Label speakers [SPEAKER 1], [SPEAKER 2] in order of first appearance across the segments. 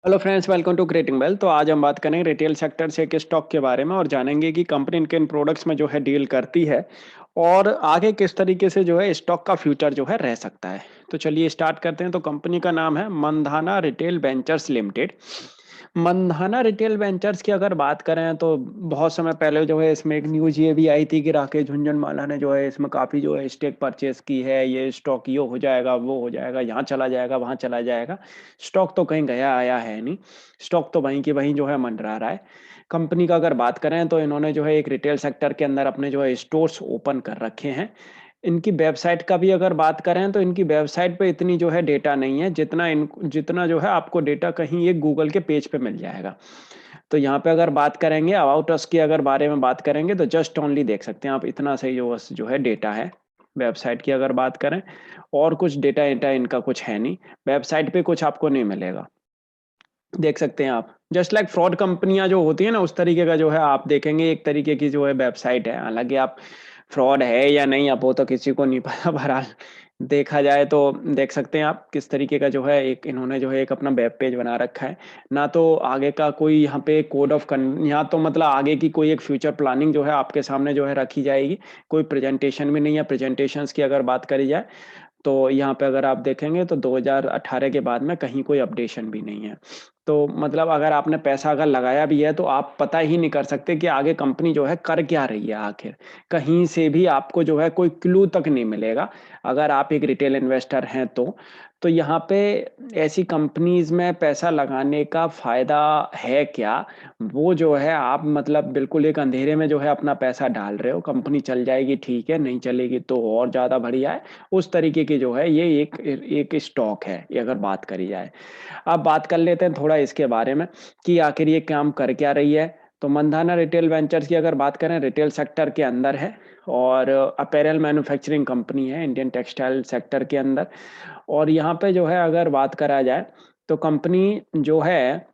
[SPEAKER 1] Hello friends, welcome to creating wealth. तो आज हम बात करेंगे रिटेल सेक्टर से एक स्टॉक के बारे में और जानेंगे कि कंपनी किन प्रोडक्ट्स में जो है डील करती है और आगे किस तरीके से जो है स्टॉक का फ्यूचर जो है रह सकता है। तो चलिए स्टार्ट करते हैं। तो कंपनी का नाम है Mandhana retail ventures limited. Mandhana retail ventures की अगर बात करें तो बहुत समय पहले जो है इसमें एक न्यूज ये भी आई थी कि राकेश झुनझुनवाला ने जो है इसमें काफ़ी जो है स्टेक परचेज की है। ये स्टॉक ये हो जाएगा, वो हो जाएगा, यहाँ चला जाएगा, वहाँ चला जाएगा। स्टॉक तो कहीं गया आया है नहीं। स्टॉक तो वहीं की वहीं जो है मंडरा रहा है। कंपनी का अगर बात करें तो इन्होंने जो है एक रिटेल सेक्टर के अंदर अपने जो है स्टोर्स ओपन कर रखे हैं। इनकी वेबसाइट का भी अगर बात करें तो इनकी वेबसाइट पे इतनी जो है डेटा नहीं है जितना जो है आपको डेटा कहीं एक गूगल के पेज पे मिल जाएगा। तो यहाँ पे अगर बात करेंगे अबाउट अस की अगर बारे में बात करेंगे तो जस्ट ओनली देख सकते हैं आप, इतना सही जो है डेटा है। वेबसाइट की अगर बात करें और कुछ डेटा इनका कुछ है नहीं। वेबसाइट पे कुछ आपको नहीं मिलेगा। देख सकते हैं आप, जस्ट लाइक फ्रॉड कंपनियां जो होती है ना उस तरीके का जो है आप देखेंगे एक तरीके की जो है वेबसाइट है। हालांकि आप फ्रॉड है या नहीं अब वो तो किसी को नहीं पता। बहरहाल देखा जाए तो देख सकते हैं आप किस तरीके का जो है एक इन्होंने जो है एक अपना वेब पेज बना रखा है। ना तो आगे का कोई यहाँ पे कोड ऑफ कन यहाँ तो मतलब आगे की कोई एक फ्यूचर प्लानिंग जो है आपके सामने जो है रखी जाएगी। कोई प्रेजेंटेशन भी नहीं है। प्रेजेंटेशंस की अगर बात करी जाए तो यहाँ पे अगर आप देखेंगे तो 2018 के बाद में कहीं कोई अपडेशन भी नहीं है। तो मतलब अगर आपने पैसा अगर लगाया भी है तो आप पता ही नहीं कर सकते कि आगे कंपनी जो है कर क्या रही है आखिर। कहीं से भी आपको जो है कोई क्लू तक नहीं मिलेगा अगर आप एक रिटेल इन्वेस्टर हैं तो। तो यहाँ पे ऐसी कंपनीज में पैसा लगाने का फायदा है क्या? वो जो है आप मतलब बिल्कुल एक अंधेरे में जो है अपना पैसा डाल रहे हो। कंपनी चल जाएगी ठीक है, नहीं चलेगी तो और ज़्यादा बढ़िया है। उस तरीके की जो है ये एक एक स्टॉक है ये अगर बात करी जाए। अब बात कर लेते हैं थोड़ा इसके बारे में कि आखिर ये काम कर क्या रही है। तो मंधाना रिटेल वेंचर्स की अगर बात करें रिटेल सेक्टर के अंदर है और अपैरल मैन्युफैक्चरिंग कंपनी है इंडियन टेक्सटाइल सेक्टर के अंदर। और यहाँ पे जो है अगर बात करा जाए तो कंपनी जो है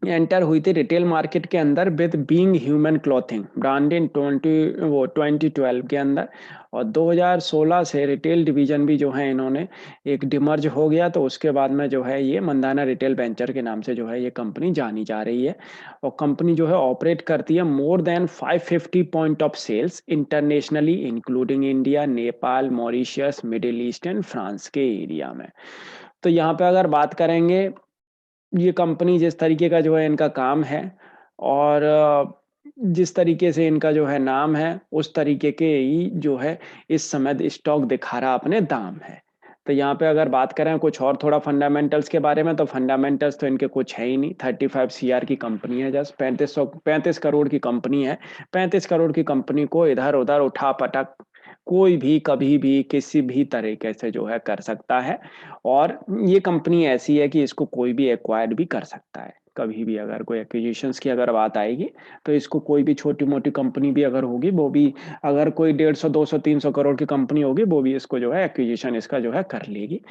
[SPEAKER 1] एंटर हुई थी रिटेल मार्केट के अंदर with being human clothing brand इन 2012 के अंदर। और 2016 से रिटेल डिवीजन भी जो है इन्होंने एक डिमर्ज हो गया। तो उसके बाद में जो है ये मंदाना रिटेल वेंचर के नाम से जो है ये कंपनी जानी जा रही है। और कंपनी जो है ऑपरेट करती है more than 550 point of sales internationally including India, Nepal, Mauritius, Middle East and France के एरिया में। तो यहाँ पे अगर बात करेंगे ये कंपनी जिस तरीके का जो है इनका काम है और जिस तरीके से इनका जो है नाम है उस तरीके के ही जो है इस समय स्टॉक दिखा रहा अपने दाम है। तो यहाँ पे अगर बात करें कुछ और थोड़ा फंडामेंटल्स के बारे में तो फंडामेंटल्स तो इनके कुछ है ही नहीं। 35 CR की कंपनी है, जस्ट 35 करोड़ की कंपनी है। 35 करोड़ की कंपनी को इधर उधर उठा पटक कोई भी कभी भी किसी भी तरीके से जो है कर सकता है। और ये कंपनी ऐसी है कि इसको कोई भी एक्वायर्ड भी कर सकता है कभी भी। अगर कोई एक्विजिशंस की अगर बात आएगी तो इसको कोई भी छोटी मोटी कंपनी भी अगर होगी वो भी, अगर कोई 150 200 300 करोड़ की कंपनी होगी वो भी इसको जो है एक्विजिशन इसका जो है कर लेगी।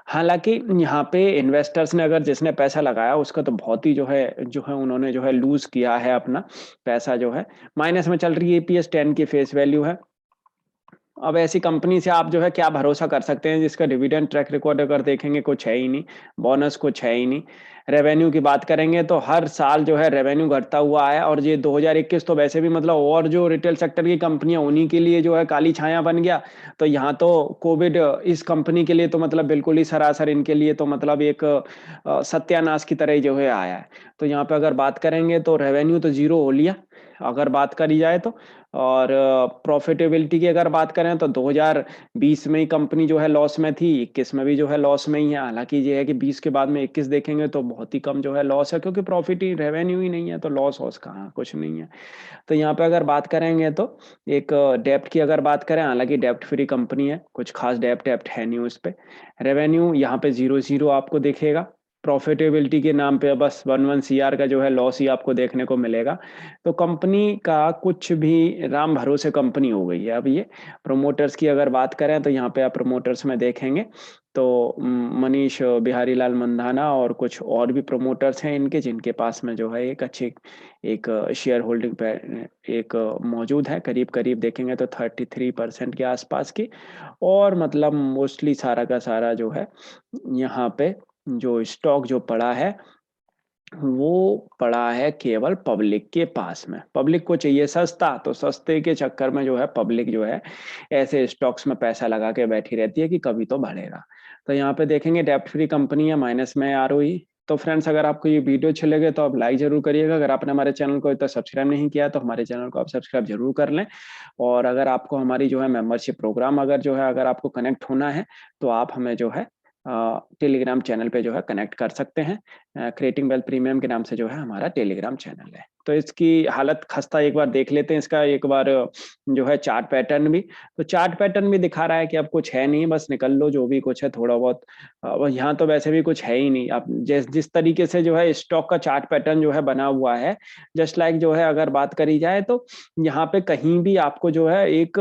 [SPEAKER 1] हालांकि यहाँ पे इन्वेस्टर्स ने अगर जिसने पैसा लगाया उसका तो बहुत ही जो है उन्होंने जो है लूज किया है अपना पैसा जो है। माइनस में चल रही है। EPS 10 की फेस वैल्यू है। अब ऐसी कंपनी से आप जो है क्या भरोसा कर सकते हैं जिसका डिविडेंड ट्रैक रिकॉर्ड अगर देखेंगे कुछ है ही नहीं। बोनस कुछ है ही नहीं। रेवेन्यू की बात करेंगे तो हर साल जो है रेवेन्यू घटता हुआ आया और ये 2021 तो वैसे भी मतलब और जो रिटेल सेक्टर की कंपनियां उन्हीं के लिए जो है काली छाया बन गया। तो यहाँ तो कोविड इस कंपनी के लिए तो मतलब बिल्कुल ही सरासर इनके लिए तो मतलब एक सत्यानाश की तरह ही जो है आया है। तो यहाँ पे अगर बात करेंगे तो रेवेन्यू तो जीरो हो लिया अगर बात करी जाए तो। और प्रॉफिटेबिलिटी की अगर बात करें तो 2020 में ही कंपनी जो है लॉस में थी, 21 में भी जो है लॉस में ही है। हालांकि ये है कि 20 के बाद में 21 देखेंगे तो बहुत ही कम जो है लॉस है, क्योंकि प्रॉफिट ही रेवेन्यू ही नहीं है तो लॉस वॉस कहाँ, कुछ नहीं है। तो यहाँ पे अगर बात करेंगे तो एक डेप्ट की अगर बात करें, हालांकि डेप्ट फ्री कंपनी है, कुछ खास डेप्ट डेप्ट है नहीं उस पे। रेवेन्यू यहाँ पे जीरो जीरो आपको दिखेगा। प्रॉफिटेबिलिटी के नाम पे बस 11 CR का जो है लॉस ही आपको देखने को मिलेगा। तो कंपनी का कुछ भी राम भरोसे कंपनी हो गई है अब ये। प्रमोटर्स की अगर बात करें तो यहाँ पे आप प्रमोटर्स में देखेंगे तो मनीष बिहारी लाल मंधाना और कुछ और भी प्रमोटर्स हैं इनके, जिनके पास में जो है एक अच्छी एक शेयर होल्डिंग पे एक मौजूद है। करीब करीब देखेंगे तो 33% के आसपास की। और मतलब मोस्टली सारा का सारा जो है यहाँ पे जो स्टॉक जो पड़ा है वो पड़ा है केवल पब्लिक के पास में। पब्लिक को चाहिए सस्ता, तो सस्ते के चक्कर में जो है पब्लिक जो है ऐसे स्टॉक्स में पैसा लगा के बैठी रहती है कि कभी तो बढ़ेगा। तो यहाँ पे देखेंगे डेब्ट फ्री कंपनी है, माइनस में आरओई। तो फ्रेंड्स, अगर आपको ये वीडियो अच्छे लगे तो आप लाइक जरूर करिएगा। अगर आपने हमारे चैनल को अभी तक सब्सक्राइब नहीं किया तो हमारे चैनल को आप सब्सक्राइब जरूर कर लें। और अगर आपको हमारी जो है मेंबरशिप प्रोग्राम अगर जो है अगर आपको कनेक्ट होना है, तो आप हमें जो है टेलीग्राम चैनल पे जो है कनेक्ट कर सकते हैं। क्रिएटिंग वेल्थ प्रीमियम के नाम से जो है हमारा टेलीग्राम चैनल है। तो इसकी हालत खस्ता एक बार देख लेते हैं, इसका एक बार जो है चार्ट पैटर्न भी। तो चार्ट पैटर्न भी दिखा रहा है कि अब कुछ है नहीं, बस निकल लो जो भी कुछ है थोड़ा बहुत। यहाँ तो वैसे भी कुछ है ही नहीं। अब जिस तरीके से जो है स्टॉक का चार्ट पैटर्न जो है बना हुआ है, जस्ट लाइक जो है अगर बात करी जाए तो यहाँ पे कहीं भी आपको जो है एक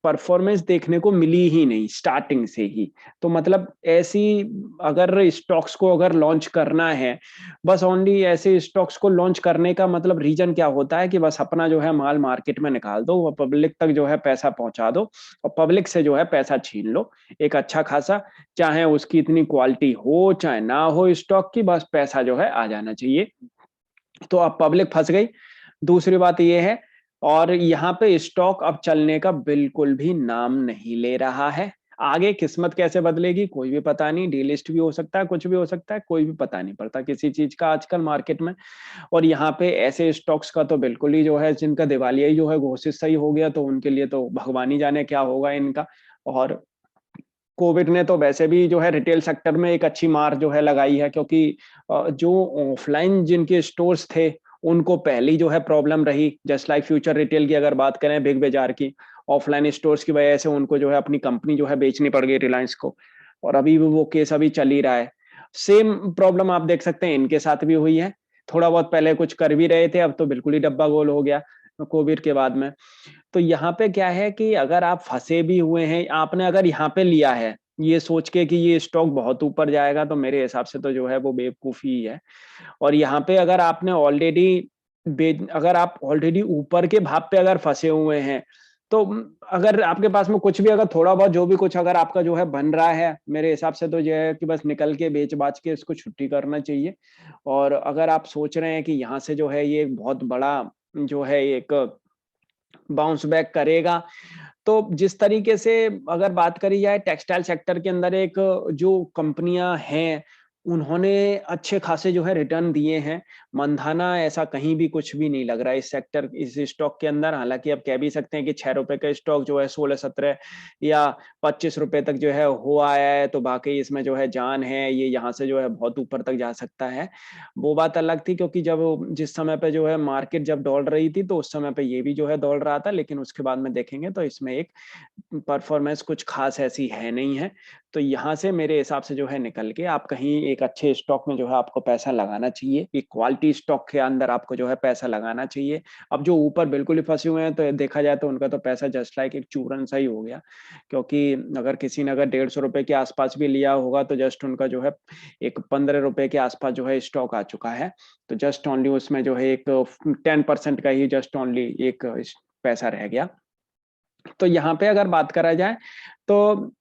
[SPEAKER 1] परफॉर्मेंस देखने को मिली ही नहीं स्टार्टिंग से ही। तो मतलब ऐसी अगर स्टॉक्स को अगर लॉन्च करना है, बस ओनली ऐसे स्टॉक्स को लॉन्च करने का मतलब रीजन क्या होता है कि बस अपना जो है माल मार्केट में निकाल दो, वो पब्लिक तक जो है पैसा पहुंचा दो और पब्लिक से जो है पैसा छीन लो एक अच्छा खासा, चाहे उसकी इतनी क्वालिटी हो चाहे ना हो स्टॉक की, बस पैसा जो है आ जाना चाहिए। तो अब पब्लिक फंस गई। दूसरी बात ये है, और यहाँ पे स्टॉक अब चलने का बिल्कुल भी नाम नहीं ले रहा है। आगे किस्मत कैसे बदलेगी कोई भी पता नहीं, डीलिस्ट भी हो सकता है, कुछ भी हो सकता है, कोई भी पता नहीं पड़ता किसी चीज का आजकल मार्केट में। और यहाँ पे ऐसे स्टॉक्स का तो बिल्कुल ही जो है जिनका दिवालिया ही जो है घोषित सही हो गया, तो उनके लिए तो भगवान ही जाने क्या होगा इनका। और कोविड ने तो वैसे भी जो है रिटेल सेक्टर में एक अच्छी मार जो है लगाई है, क्योंकि जो ऑफलाइन जिनके स्टोर्स थे उनको पहली जो है प्रॉब्लम रही। जस्ट लाइक फ्यूचर रिटेल की अगर बात करें, बिग बाजार की, ऑफलाइन स्टोर्स की वजह से उनको जो है अपनी कंपनी जो है बेचनी पड़ गई रिलायंस को। और अभी भी वो केस अभी चल ही रहा है। सेम प्रॉब्लम आप देख सकते हैं इनके साथ भी हुई है। थोड़ा बहुत पहले कुछ कर भी रहे थे, अब तो बिल्कुल ही डब्बा गोल हो गया कोविड के बाद में। तो यहाँ पे क्या है कि अगर आप फंसे भी हुए हैं, आपने अगर यहाँ पे लिया है ये सोच के कि ये स्टॉक बहुत ऊपर जाएगा, तो मेरे हिसाब से तो जो है वो बेवकूफी ही है। और यहाँ पे अगर आपने ऑलरेडी अगर आप ऑलरेडी ऊपर के भाव पे अगर फंसे हुए हैं, तो अगर आपके पास में कुछ भी अगर थोड़ा बहुत जो भी कुछ अगर आपका जो है बन रहा है, मेरे हिसाब से तो जो है कि बस निकल के बेच बाच के इसको छुट्टी करना चाहिए। और अगर आप सोच रहे हैं कि यहाँ से जो है ये एक बहुत बड़ा जो है एक बाउंस बैक करेगा, तो जिस तरीके से अगर बात करी जाए टेक्सटाइल सेक्टर के अंदर एक जो कंपनियां हैं, उन्होंने अच्छे खासे जो है रिटर्न दिए हैं। मंधाना ऐसा कहीं भी कुछ भी नहीं लग रहा है इस सेक्टर इस स्टॉक के अंदर। हालांकि अब कह भी सकते हैं कि 6 रुपए का स्टॉक जो है 16-17 या 25 रुपए तक जो है हो आया है, तो बाकी इसमें जो है जान है, ये यहाँ से जो है बहुत ऊपर तक जा सकता है। वो बात अलग थी, क्योंकि जब जिस समय पे जो है मार्केट जब दौड़ रही थी, तो उस समय पे ये भी जो है दौड़ रहा था, लेकिन उसके बाद में देखेंगे तो इसमें एक परफॉर्मेंस कुछ खास ऐसी है नहीं है। तो यहाँ से मेरे हिसाब से जो है निकल के आप कहीं एक अच्छे स्टॉक में जो है आपको पैसा लगाना चाहिए, एक क्वालिटी स्टॉक के अंदर आपको जो है पैसा लगाना चाहिए। अब जो ऊपर बिल्कुल ही फंसे हुए हैं, तो देखा जाए तो उनका तो पैसा जस्ट लाइक एक चूरन सा ही हो गया। क्योंकि अगर किसी ने अगर 150 रुपए के आसपास भी लिया होगा, तो जस्ट उनका जो है एक 15 रुपए के आसपास जो है स्टॉक आ चुका है। तो जस्ट ओनली उसमें जो है एक 10% का ही जस्ट ओनली एक पैसा रह गया। तो यहाँ पे अगर बात करा जाए, तो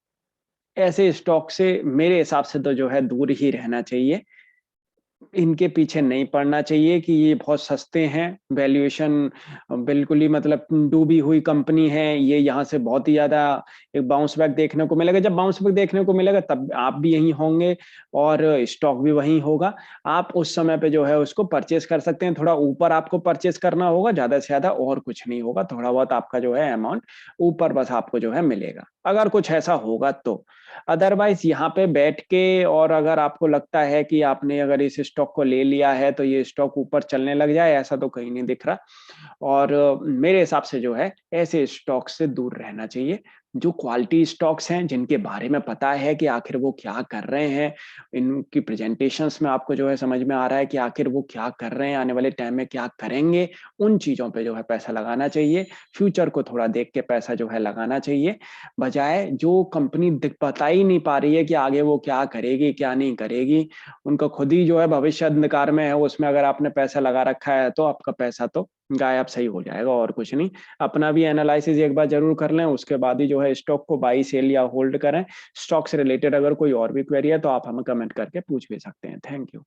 [SPEAKER 1] ऐसे स्टॉक से मेरे हिसाब से तो जो है दूर ही रहना चाहिए। इनके पीछे नहीं पड़ना चाहिए कि ये बहुत सस्ते हैं, वैल्यूएशन बिल्कुल ही मतलब डूबी हुई कंपनी है, ये यहाँ से बहुत ही ज़्यादा एक बाउंस बैक देखने को मिलेगा। जब बाउंस बैक देखने को मिलेगा तब आप भी यहीं होंगे और स्टॉक भी वहीं होगा। आप उस समय पे जो है उसको परचेज़ कर सकते हैं। थोड़ा ऊपर आपको परचेज़ करना होगा, ज़्यादा से ज़्यादा और कुछ नहीं होगा। थोड़ा बहुत आपका जो है अमाउंट ऊपर बस आपको जो है मिलेगा, अगर कुछ ऐसा होगा तो। अदरवाइज यहाँ पे बैठ के और अगर आपको लगता है कि आपने अगर इस स्टॉक को ले लिया है तो ये स्टॉक ऊपर चलने लग जाए, ऐसा तो कहीं नहीं दिख रहा। और मेरे हिसाब से जो है ऐसे स्टॉक से दूर रहना चाहिए। जो क्वालिटी स्टॉक्स हैं, जिनके बारे में पता है कि आखिर वो क्या कर रहे हैं, इनकी प्रेजेंटेशंस में आपको जो है समझ में आ रहा है कि आखिर वो क्या कर रहे हैं, आने वाले टाइम में क्या करेंगे, उन चीज़ों पे जो है पैसा लगाना चाहिए। फ्यूचर को थोड़ा देख के पैसा जो है लगाना चाहिए, बजाय जो कंपनी दिख बता ही नहीं पा रही है कि आगे वो क्या करेगी, क्या नहीं करेगी। उनका खुद ही जो है भविष्य अंधकार में है, उसमें अगर आपने पैसा लगा रखा है, तो आपका पैसा तो गायब सही हो जाएगा और कुछ नहीं। अपना भी एनालिसिस एक बार ज़रूर कर लें, उसके बाद ही जो है स्टॉक को बाई, सेल या होल्ड करें। स्टॉक से रिलेटेड अगर कोई और भी क्वेरी है, तो आप हमें कमेंट करके पूछ भी सकते हैं। Thank you.